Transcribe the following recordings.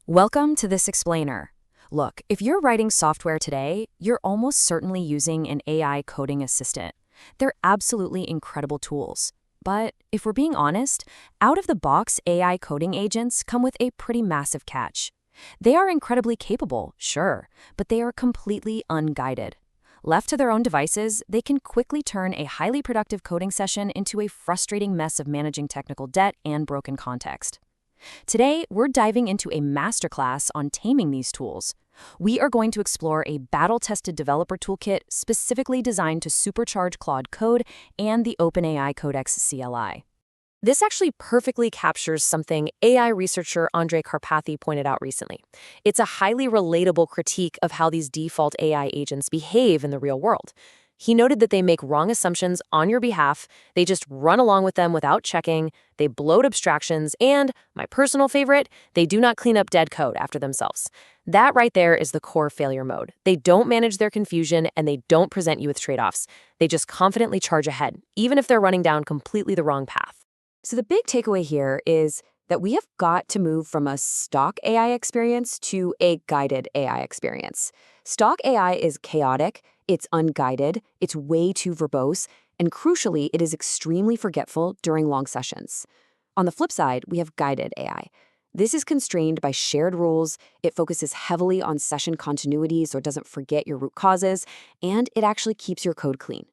Welcome to this explainer. Look, if you're writing software today, you're almost certainly using an AI coding assistant. They're absolutely incredible tools. But if we're being honest, out-of-the-box AI coding agents come with a pretty massive catch. They are incredibly capable, sure, but they are completely unguided. Left to their own devices, they can quickly turn a highly productive coding session into a frustrating mess of managing technical debt and broken context. Today, we're diving into a masterclass on taming these tools. We are going to explore a battle-tested developer toolkit specifically designed to supercharge Claude Code and the OpenAI Codex CLI. This actually perfectly captures something AI researcher Andrej Karpathy pointed out recently. It's a highly relatable critique of how these default AI agents behave in the real world. He noted that they make wrong assumptions on your behalf, they just run along with them without checking, they bloat abstractions, and, my personal favorite, they do not clean up dead code after themselves. That right there is the core failure mode. They don't manage their confusion, and they don't present you with trade-offs. They just confidently charge ahead, even if they're running down completely the wrong path. So the big takeaway here is that we have got to move from a stock AI experience to a guided AI experience. Stock AI is chaotic, it's unguided, it's way too verbose, and crucially, it is extremely forgetful during long sessions. On the flip side, we have guided AI. This is constrained by shared rules, it focuses heavily on session continuity so it doesn't forget your root causes, and it actually keeps your code clean.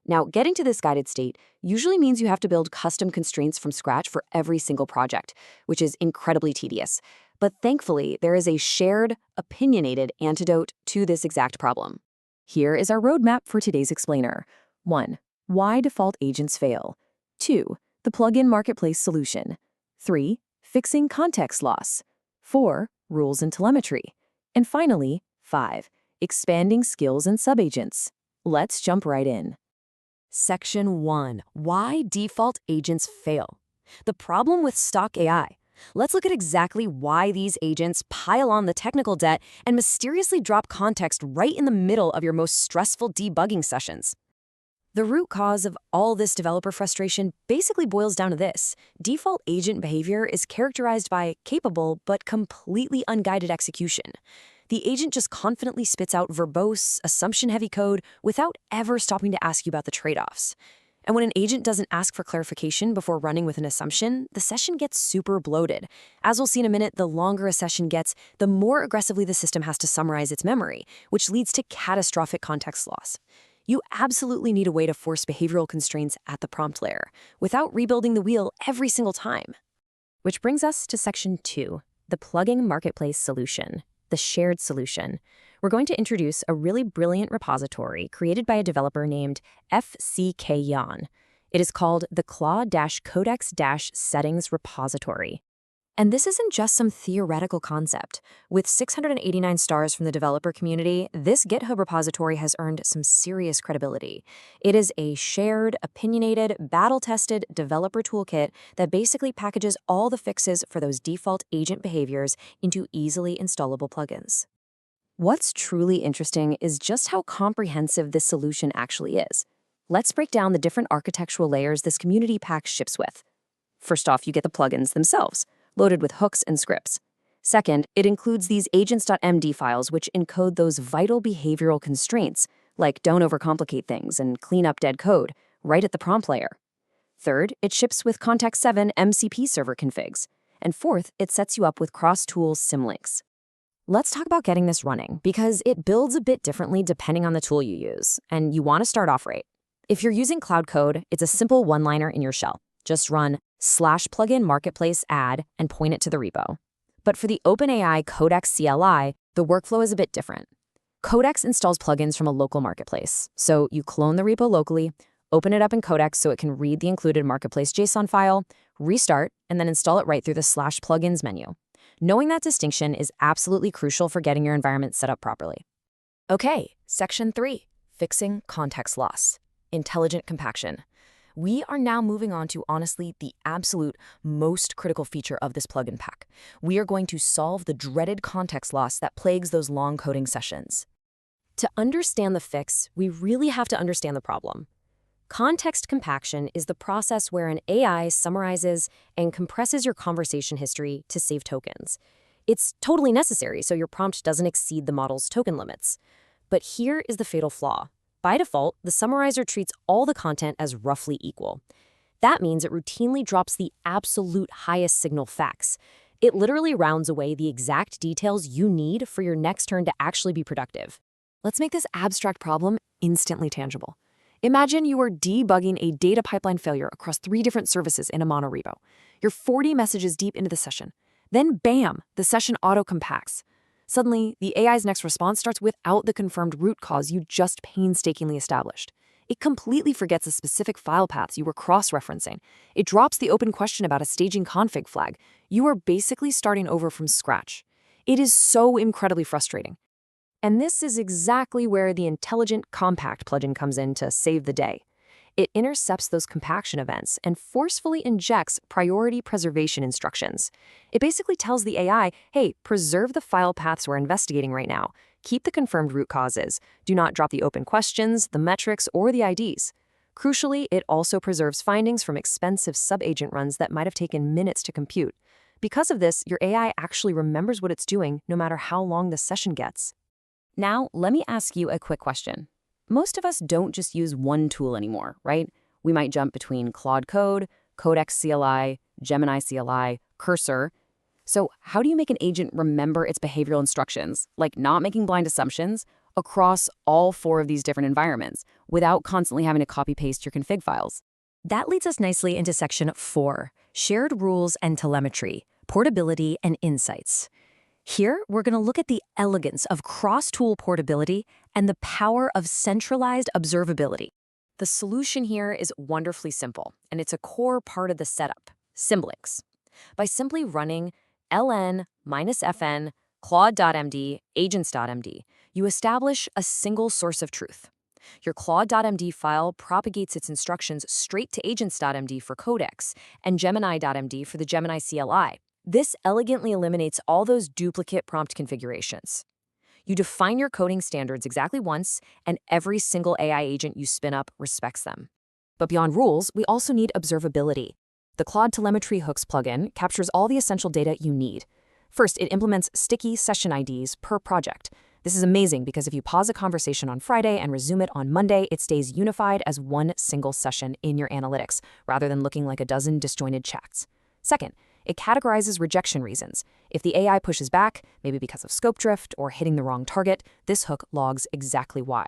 Now, getting to this guided state usually means you have to build custom constraints from scratch for every single project, which is incredibly tedious. But thankfully, there is a shared, opinionated antidote to this exact problem. Here is our roadmap for today's explainer. 1. Why default agents fail. 2. The plugin marketplace solution. 3. Fixing context loss. 4. Rules and telemetry. And finally, 5. Expanding skills and subagents. Let's jump right in. Section 1. Why default agents fail. The problem with stock AI. Let's look at exactly why these agents pile on the technical debt and mysteriously drop context right in the middle of your most stressful debugging sessions. The root cause of all this developer frustration basically boils down to this. Default agent behavior is characterized by capable but completely unguided execution. The agent just confidently spits out verbose, assumption-heavy code without ever stopping to ask you about the trade-offs. And when an agent doesn't ask for clarification before running with an assumption, the session gets super bloated. As we'll see in a minute, the longer a session gets, the more aggressively the system has to summarize its memory, which leads to catastrophic context loss. You absolutely need a way to force behavioral constraints at the prompt layer, without rebuilding the wheel every single time. Which brings us to Section 2, the plugin marketplace solution. The shared solution. We're going to introduce a really brilliant repository created by a developer named FCK-Yan. It is called the claude-codex-settings repository. And this isn't just some theoretical concept. With 689 stars from the developer community, this GitHub repository has earned some serious credibility. It is a shared, opinionated, battle-tested developer toolkit that basically packages all the fixes for those default agent behaviors into easily installable plugins. What's truly interesting is just how comprehensive this solution actually is. Let's break down the different architectural layers this community pack ships with. First off, you get the plugins themselves, loaded with hooks and scripts. Second, it includes these AGENTS.md files which encode those vital behavioral constraints, like don't overcomplicate things and clean up dead code, right at the prompt layer. Third, it ships with Context 7 MCP server configs. And fourth, it sets you up with cross-tool symlinks. Let's talk about getting this running, because it builds a bit differently depending on the tool you use, and you want to start off right. If you're using Cloud Code, it's a simple one-liner in your shell. Just run /plugin marketplace add and point it to the repo. But for the OpenAI Codex CLI, the workflow is a bit different. Codex installs plugins from a local marketplace. So you clone the repo locally, open it up in Codex so it can read the included marketplace JSON file, restart, and then install it right through the /plugins menu. Knowing that distinction is absolutely crucial for getting your environment set up properly. Okay, Section 3, fixing context loss. Intelligent compaction. We are now moving on to, honestly, the absolute most critical feature of this plugin pack. We are going to solve the dreaded context loss that plagues those long coding sessions. To understand the fix, we really have to understand the problem. Context compaction is the process where an AI summarizes and compresses your conversation history to save tokens. It's totally necessary so your prompt doesn't exceed the model's token limits. But here is the fatal flaw. By default, the summarizer treats all the content as roughly equal. That means it routinely drops the absolute highest signal facts. It literally rounds away the exact details you need for your next turn to actually be productive. Let's make this abstract problem instantly tangible. Imagine you are debugging a data pipeline failure across 3 different services in a monorepo. You're 40 messages deep into the session. Then bam, the session auto-compacts. Suddenly, the AI's next response starts without the confirmed root cause you just painstakingly established. It completely forgets the specific file paths you were cross-referencing. It drops the open question about a staging config flag. You are basically starting over from scratch. It is so incredibly frustrating. And this is exactly where the intelligent compact plugin comes in to save the day. It intercepts those compaction events and forcefully injects priority preservation instructions. It basically tells the AI, hey, preserve the file paths we're investigating right now. Keep the confirmed root causes. Do not drop the open questions, the metrics, or the IDs. Crucially, it also preserves findings from expensive subagent runs that might have taken minutes to compute. Because of this, your AI actually remembers what it's doing no matter how long the session gets. Now, let me ask you a quick question. Most of us don't just use one tool anymore, right? We might jump between Claude Code, Codex CLI, Gemini CLI, Cursor. So how do you make an agent remember its behavioral instructions, like not making blind assumptions, across all 4 of these different environments without constantly having to copy-paste your config files? That leads us nicely into section 4, Shared Rules and Telemetry, Portability and Insights. Here, we're going to look at the elegance of cross-tool portability and the power of centralized observability. The solution here is wonderfully simple, and it's a core part of the setup, symlinks. By simply running ln-fn claude.md agents.md, you establish a single source of truth. Your claude.md file propagates its instructions straight to agents.md for Codex and Gemini.md for the Gemini CLI. This elegantly eliminates all those duplicate prompt configurations. You define your coding standards exactly once, and every single AI agent you spin up respects them. But beyond rules, we also need observability. The Claude Telemetry Hooks plugin captures all the essential data you need. First, it implements sticky session IDs per project. This is amazing because if you pause a conversation on Friday and resume it on Monday, it stays unified as one single session in your analytics, rather than looking like a dozen disjointed chats. Second, it categorizes rejection reasons. If the AI pushes back, maybe because of scope drift or hitting the wrong target, this hook logs exactly why.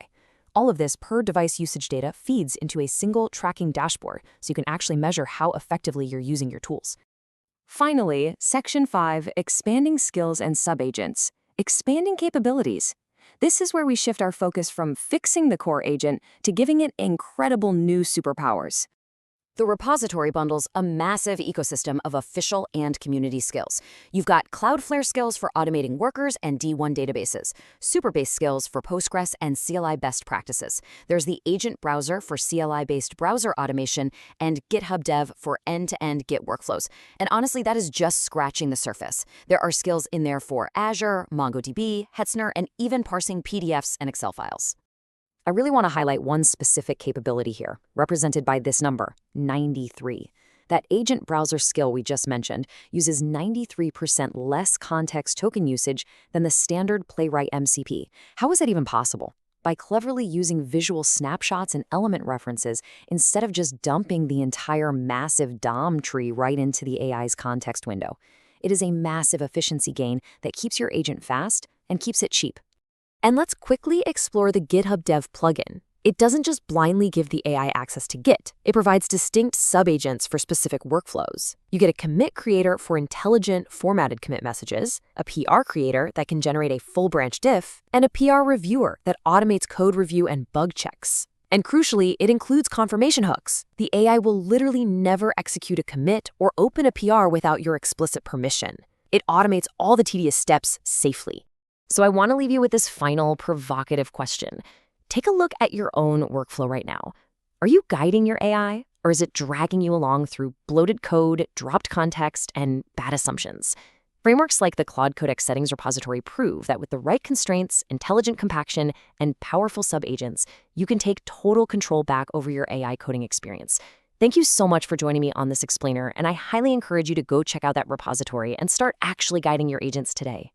All of this per device usage data feeds into a single tracking dashboard, so you can actually measure how effectively you're using your tools. Finally, Section 5, Expanding Skills and Subagents. Expanding capabilities. This is where we shift our focus from fixing the core agent to giving it incredible new superpowers. The repository bundles a massive ecosystem of official and community skills. You've got Cloudflare skills for automating workers and D1 databases, Superbase skills for Postgres and CLI best practices. There's the Agent Browser for CLI-based browser automation, and GitHub Dev for end-to-end Git workflows. And honestly, that is just scratching the surface. There are skills in there for Azure, MongoDB, Hetzner, and even parsing PDFs and Excel files. I really want to highlight one specific capability here, represented by this number, 93. That agent browser skill we just mentioned uses 93% less context token usage than the standard Playwright MCP. How is that even possible? By cleverly using visual snapshots and element references instead of just dumping the entire massive DOM tree right into the AI's context window. It is a massive efficiency gain that keeps your agent fast and keeps it cheap. And let's quickly explore the GitHub Dev plugin. It doesn't just blindly give the AI access to Git. It provides distinct subagents for specific workflows. You get a commit creator for intelligent, formatted commit messages, a PR creator that can generate a full branch diff, and a PR reviewer that automates code review and bug checks. And crucially, it includes confirmation hooks. The AI will literally never execute a commit or open a PR without your explicit permission. It automates all the tedious steps safely. So I want to leave you with this final provocative question. Take a look at your own workflow right now. Are you guiding your AI, or is it dragging you along through bloated code, dropped context, and bad assumptions? Frameworks like the claude-codex-settings repository prove that with the right constraints, intelligent compaction, and powerful subagents, you can take total control back over your AI coding experience. Thank you so much for joining me on this explainer, and I highly encourage you to go check out that repository and start actually guiding your agents today.